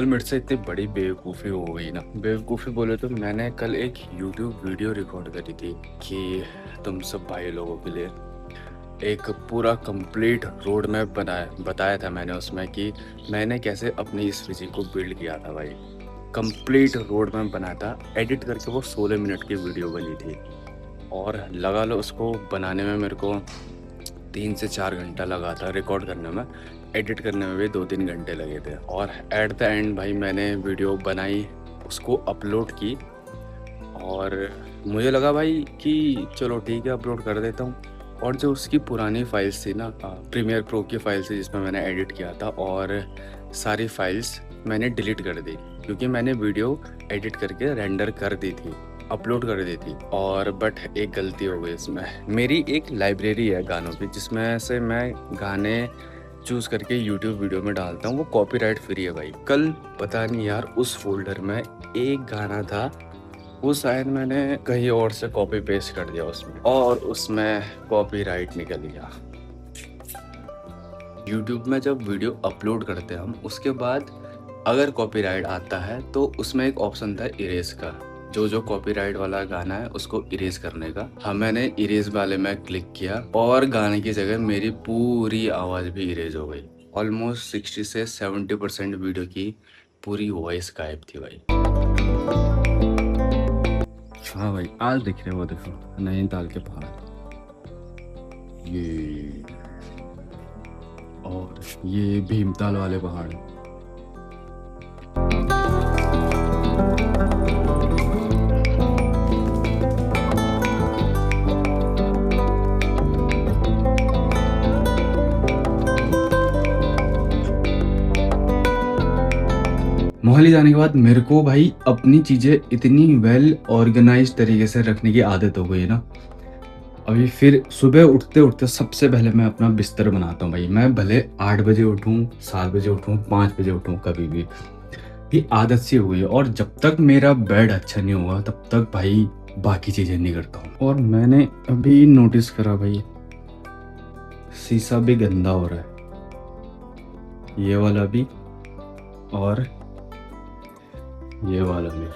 कल मेरे से इतनी बड़ी बेवकूफ़ी हो गई ना। बेवकूफ़ी बोले तो मैंने कल एक यूट्यूब वीडियो रिकॉर्ड करी थी कि तुम सब भाई लोगों के लिए एक पूरा कंप्लीट रोड मैप बताया था मैंने उसमें कि मैंने कैसे अपनी इस फिजिक को बिल्ड किया था भाई। कंप्लीट रोड मैप बनाया था, एडिट करके वो 16 मिनट की वीडियो बनी थी और लगा लो उसको बनाने में मेरे को 3 से 4 घंटा लगा था। रिकॉर्ड करने में, एडिट करने में भी 2-3 घंटे लगे थे और एट द एंड भाई मैंने वीडियो बनाई, उसको अपलोड की और मुझे लगा भाई कि चलो ठीक है अपलोड कर देता हूँ। और जो उसकी पुरानी फाइल्स थी ना, प्रीमियर प्रो की फाइल्स थी जिसमें मैंने एडिट किया था, और सारी फाइल्स मैंने डिलीट कर दी क्योंकि मैंने वीडियो एडिट करके रेंडर कर दी थी, अपलोड कर दी थी। और बट एक गलती हो गई इसमें। मेरी एक लाइब्रेरी है गानों की जिसमें से मैं गाने चूज़ करके यूट्यूब वीडियो में डालता हूँ, वो कॉपीराइट फ्री है भाई। कल पता नहीं यार उस फोल्डर में एक गाना था, वो शायद मैंने कहीं और से कॉपी पेस्ट कर दिया उसमें और उसमें कॉपीराइट निकल गया। यूट्यूब में जब वीडियो अपलोड करते हैं हम, उसके बाद अगर कॉपीराइट आता है तो उसमें एक ऑप्शन था इरेज का, जो कॉपीराइट वाला गाना है उसको इरेज करने का। हाँ, मैंने इरेज वाले में क्लिक किया और गाने की जगह मेरी पूरी आवाज़ भी इरेज हो गई। ऑलमोस्ट 60 से 70% वीडियो की पूरी वॉइस गायब थी भाई। हाँ भाई, आज दिख रहे, वो देखो नैनीताल के पहाड़, ये और ये भीमताल वाले पहाड़। मोहाली जाने के बाद मेरे को भाई अपनी चीज़ें इतनी वेल ऑर्गेनाइज तरीके से रखने की आदत हो गई है ना। अभी फिर सुबह उठते उठते सबसे पहले मैं अपना बिस्तर बनाता हूँ भाई। मैं भले 8 बजे उठूँ, 7 बजे उठूँ, 5 बजे उठूँ, कभी भी ये आदत सी हो गई है। और जब तक मेरा बेड अच्छा नहीं होगा तब तक भाई बाकी चीज़ें नहीं करता हूँ। और मैंने अभी नोटिस करा भाई, शीशा भी गंदा हो रहा है, ये वाला भी और ये वाला भी।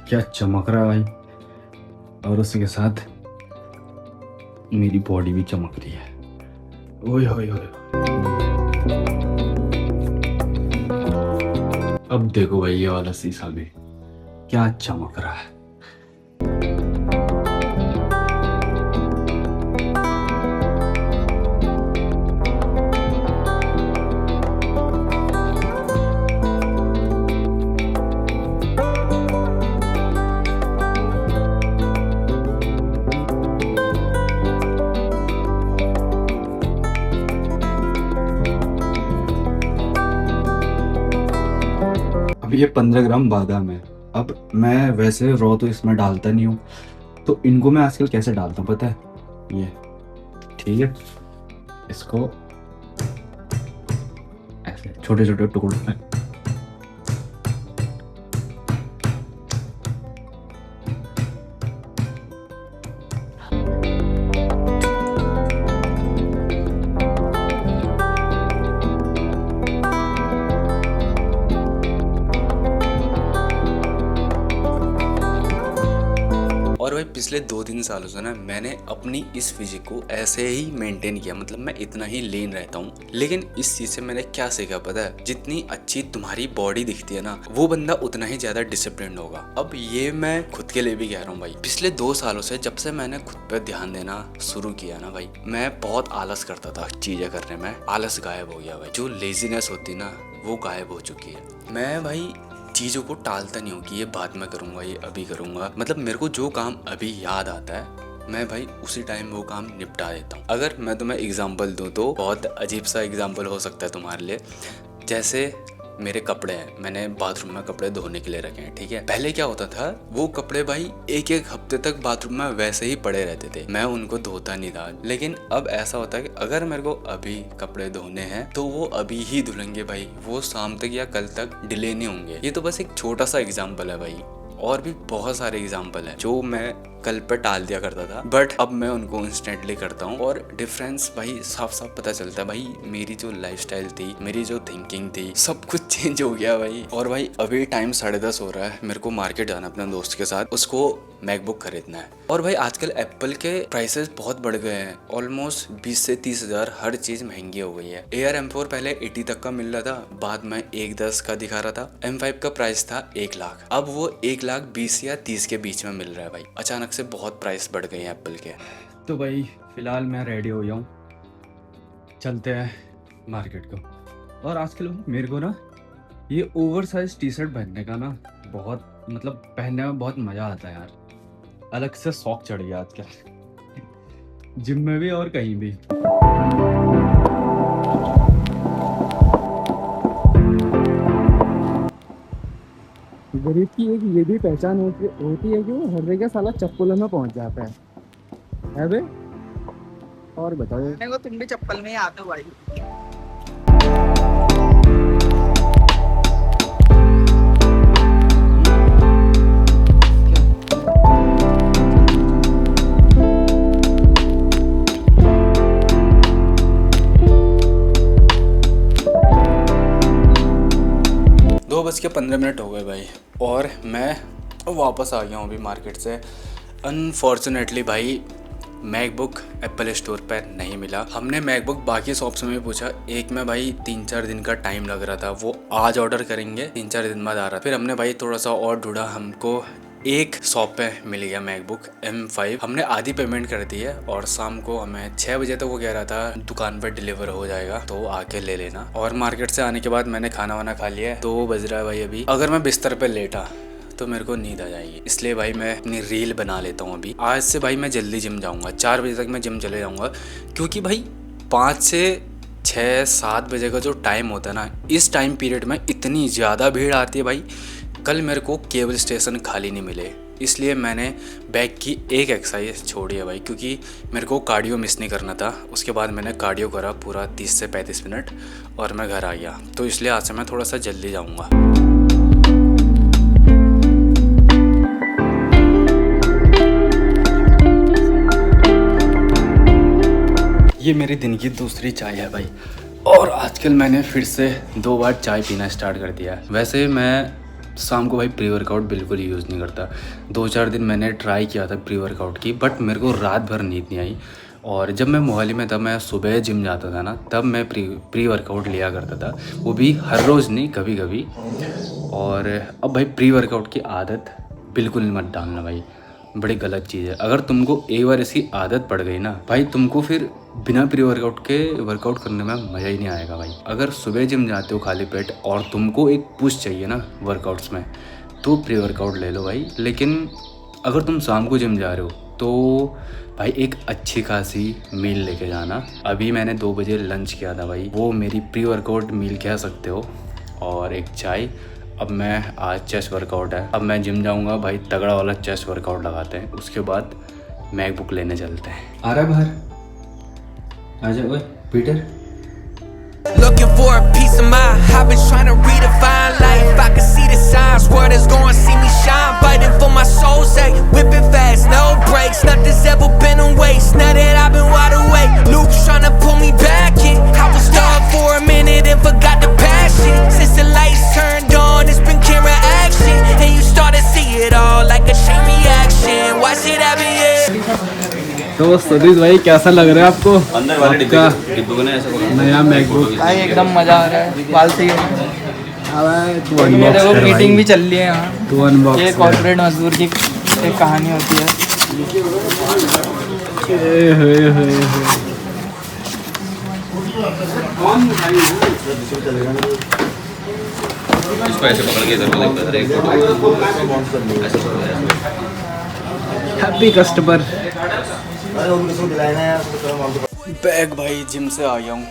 क्या चमक रहा है भाई, और उसी के साथ मेरी बॉडी भी चमक रही है। ओए होए होए। अब देखो भाई ये वाला शीशा भी क्या चमक रहा है। अब ये 15 ग्राम बादाम है। अब मैं वैसे रॉ तो इसमें डालता नहीं हूँ, तो इनको मैं आजकल कैसे डालता हूँ पता है, ये ठीक है, इसको ऐसे छोटे छोटे टुकड़ों में और भाई पिछले 2-3 सालों से ना मैंने अपनी इस फिजिक को ऐसे ही मेंटेन किया, मतलब मैं इतना ही लीन रहता हूँ। लेकिन इस चीज से मैंने क्या सीखा पता है, जितनी अच्छी तुम्हारी बॉडी दिखती है ना, वो बंदा उतना ही ज्यादा डिसिप्लिन होगा। अब ये मैं खुद के लिए भी कह रहा हूँ भाई। पिछले 2 सालों से जब से मैंने खुद पे ध्यान देना शुरू किया ना भाई, मैं बहुत आलस करता था चीजें करने में, आलस गायब हो गया भाई। जो लेजीनेस होती ना वो गायब हो चुकी है। मैं भाई चीज़ों को टालता नहीं हूँ कि ये बाद में करूँगा, ये अभी करूँगा। मतलब मेरे को जो काम अभी याद आता है मैं भाई उसी टाइम वो काम निपटा देता हूँ। अगर मैं तुम्हें एग्जांपल दूँ तो बहुत अजीब सा एग्जांपल हो सकता है तुम्हारे लिए। जैसे मेरे कपड़े हैं, मैंने बाथरूम में कपड़े धोने के लिए रखे हैं, ठीक है। पहले क्या होता था, वो कपड़े भाई एक एक हफ्ते तक बाथरूम में वैसे ही पड़े रहते थे, मैं उनको धोता नहीं था। लेकिन अब ऐसा होता है कि अगर मेरे को अभी कपड़े धोने हैं तो वो अभी ही धुलेंगे भाई, वो शाम तक या कल तक डिले नहीं होंगे। ये तो बस एक छोटा सा एग्जाम्पल है भाई, और भी बहुत सारे एग्जाम्पल है जो मैं कल पे टाल दिया करता था, बट अब मैं उनको इंस्टेंटली करता हूँ। और डिफरेंस भाई साफ साफ पता चलता है भाई, मेरी जो लाइफस्टाइल थी, मेरी जो थिंकिंग थी, सब कुछ चेंज हो गया भाई। और भाई अभी टाइम 10:30 हो रहा है, मेरे को मार्केट जाना अपने दोस्त के साथ, उसको मैकबुक खरीदना है। और भाई आजकल एप्पल के प्राइसेस बहुत बढ़ गए हैं, ऑलमोस्ट 20 से 30 हज़ार, हर चीज महंगी हो गई है। Air M4 पहले 80 तक का मिल रहा था, बाद में 110 का दिखा रहा था। M5 का प्राइस था 1 लाख, अब वो 1,20,000 या 30 के बीच में मिल रहा है भाई। अचानक से बहुत प्राइस बढ़ गए हैं एप्पल के। तो भाई फिलहाल मैं रेडी हो गया हूँ, चलते हैं मार्केट को। और आजकल मेरे को ना ये ओवर साइज टी शर्ट पहनने का ना बहुत, मतलब पहनने में बहुत मजा आता है यार, अलग से शौक चढ़ गया आजकल, जिम में भी और कहीं भी। गरीब की एक ये भी पहचान होती है कि वो हर जगह साला चप्पलों में पहुंच जाता है बे। और बताओ, मेरे को तुम भी चप्पल में ही आते हो भाई। दो बज के 15 मिनट हो गए भाई, और मैं वापस आ गया हूँ अभी मार्केट से। अनफॉर्चुनेटली भाई मैकबुक एप्पल स्टोर पर नहीं मिला। हमने मैकबुक बाकी शॉप्स में भी पूछा, एक में भाई 3-4 दिन का टाइम लग रहा था, वो आज ऑर्डर करेंगे 3-4 दिन बाद आ रहा। फिर हमने भाई थोड़ा सा और ढूंढा, हमको एक शॉप पे मिल गया मैकबुक M5। हमने आधी पेमेंट कर दी है, और शाम को हमें 6 बजे तक वो कह रहा था दुकान पर डिलीवर हो जाएगा, तो आके ले लेना। और मार्केट से आने के बाद मैंने खाना वाना खा लिया है, 2 बज रहा है भाई अभी। अगर मैं बिस्तर पे लेटा तो मेरे को नींद आ जाएगी, इसलिए भाई मैं अपनी रील बना लेता हूँ अभी। आज से भाई मैं जल्दी जिम जाऊँगा, 4 बजे तक मैं जिम चले जाऊँगा, क्योंकि भाई 5 से 6-7 बजे का जो टाइम होता है ना, इस टाइम पीरियड में इतनी ज़्यादा भीड़ आती है भाई। कल मेरे को केबल स्टेशन खाली नहीं मिले, इसलिए मैंने बैक की एक एक्सरसाइज छोड़ी है भाई, क्योंकि मेरे को कार्डियो मिस नहीं करना था। उसके बाद मैंने कार्डियो करा पूरा 30 से 35 मिनट, और मैं घर आ गया। तो इसलिए आज से मैं थोड़ा सा जल्दी जाऊँगा। ये मेरे दिन की दूसरी चाय है भाई, और आजकल मैंने फिर से 2 बार चाय पीना स्टार्ट कर दिया है। वैसे मैं शाम को भाई प्री वर्कआउट बिल्कुल यूज़ नहीं करता। 2-4 दिन मैंने ट्राई किया था प्री वर्कआउट की, बट मेरे को रात भर नींद नहीं आई। और जब मैं मोहाली में था, मैं सुबह जिम जाता था ना, तब मैं प्री वर्कआउट लिया करता था, वो भी हर रोज़ नहीं, कभी कभी। और अब भाई प्री वर्कआउट की आदत बिल्कुल मत डालना भाई, बड़ी गलत चीज़ है। अगर तुमको एक बार इसकी आदत पड़ गई ना भाई, तुमको फिर बिना प्री वर्कआउट के वर्कआउट करने में मज़ा ही नहीं आएगा भाई। अगर सुबह जिम जाते हो खाली पेट और तुमको एक पुश चाहिए ना वर्कआउट्स में, तो प्री वर्कआउट ले लो भाई। लेकिन अगर तुम शाम को जिम जा रहे हो तो भाई एक अच्छी खासी मील लेके जाना। अभी मैंने 2 बजे लंच किया था भाई, वो मेरी प्री वर्कआउट मील कह सकते हो, और एक चाय। अब मैं आज चेस्ट वर्कआउट है, अब मैं जिम जाऊंगा भाई, तगड़ा वाला चेस्ट वर्कआउट लगाते हैं, उसके बाद मैकबुक लेने चलते हैं। आ रहा है बाहर, आजा ओए Peter. Looking for a piece of mind. I've been trying to redefine life. I can see the signs. World is gonna see me shine. Fighting for my soul's sake. Whipping fast, no brakes. Nothing's ever been a waste. Now that I've been wide awake, Luke's trying to pull me back in. I was stuck for a minute and forgot the passion. Since the lights turned on, it's been camera action, and you start to see it all like a chain reaction. Watch it happen, yeah. तो सतीश भाई कैसा लग रहा है आपको अंदर वाले डिब्बे को ना ऐसा नया मैकबुक? भाई एकदम मजा आ रहा है, बालती है। तू अनबॉक्स देखो कर मीटिंग भी भाई, चल रही है यहाँ। तू अनबॉक्स ये कॉर्पोरेट मजदूर की एक कहानी होती है। इसको ऐसे पकड़ के इधर को देखता है, एक फोटो ऐसे हैप्पी कस्टमर। बैग भाई जिम से आ गया हूँ।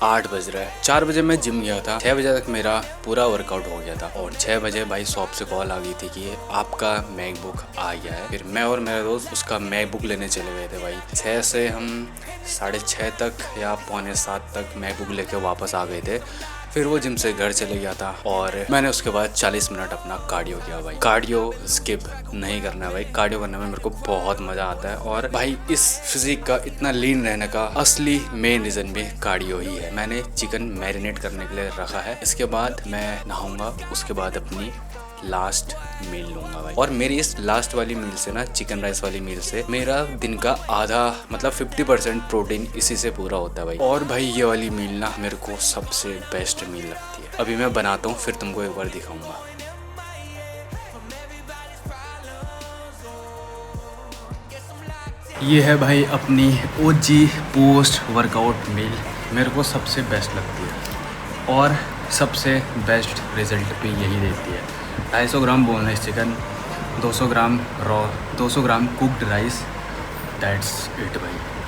8 बज रहा है। 4 बजे मैं जिम गया था, 6 बजे तक मेरा पूरा वर्कआउट हो गया था और 6 बजे भाई शॉप से कॉल आ गई थी कि आपका मैकबुक आ गया है। फिर मैं और मेरा दोस्त उसका मैकबुक लेने चले गए थे भाई। 6 से हम 6:30 तक या 6:45 तक मैकबुक लेके वापस आ गए थे। फिर वो जिम से घर चले गया था और मैंने उसके बाद 40 मिनट अपना कार्डियो किया भाई। कार्डियो स्किप नहीं करना है भाई, कार्डियो करने में मेरे को बहुत मजा आता है और भाई इस फिजिक का इतना लीन रहने का असली मेन रीजन भी कार्डियो ही है। मैंने चिकन मैरिनेट करने के लिए रखा है, इसके बाद मैं नहाऊंगा, उसके बाद अपनी लास्ट मील लूंगा भाई। और मेरी इस लास्ट वाली मील से ना, चिकन राइस वाली मील से मेरा दिन का आधा मतलब 50% प्रोटीन इसी से पूरा होता है भाई। और भाई ये वाली मील ना मेरे को सबसे बेस्ट मील लगती है। अभी मैं बनाता हूँ, फिर तुमको एक बार दिखाऊंगा। ये है भाई अपनी OG पोस्ट वर्कआउट मील, मेरे को सबसे बेस्ट लगती है और सबसे बेस्ट रिजल्ट भी यही देती है। 250 ग्राम boneless chicken, 200 gram raw, 200 gram cooked rice, that's it भाई।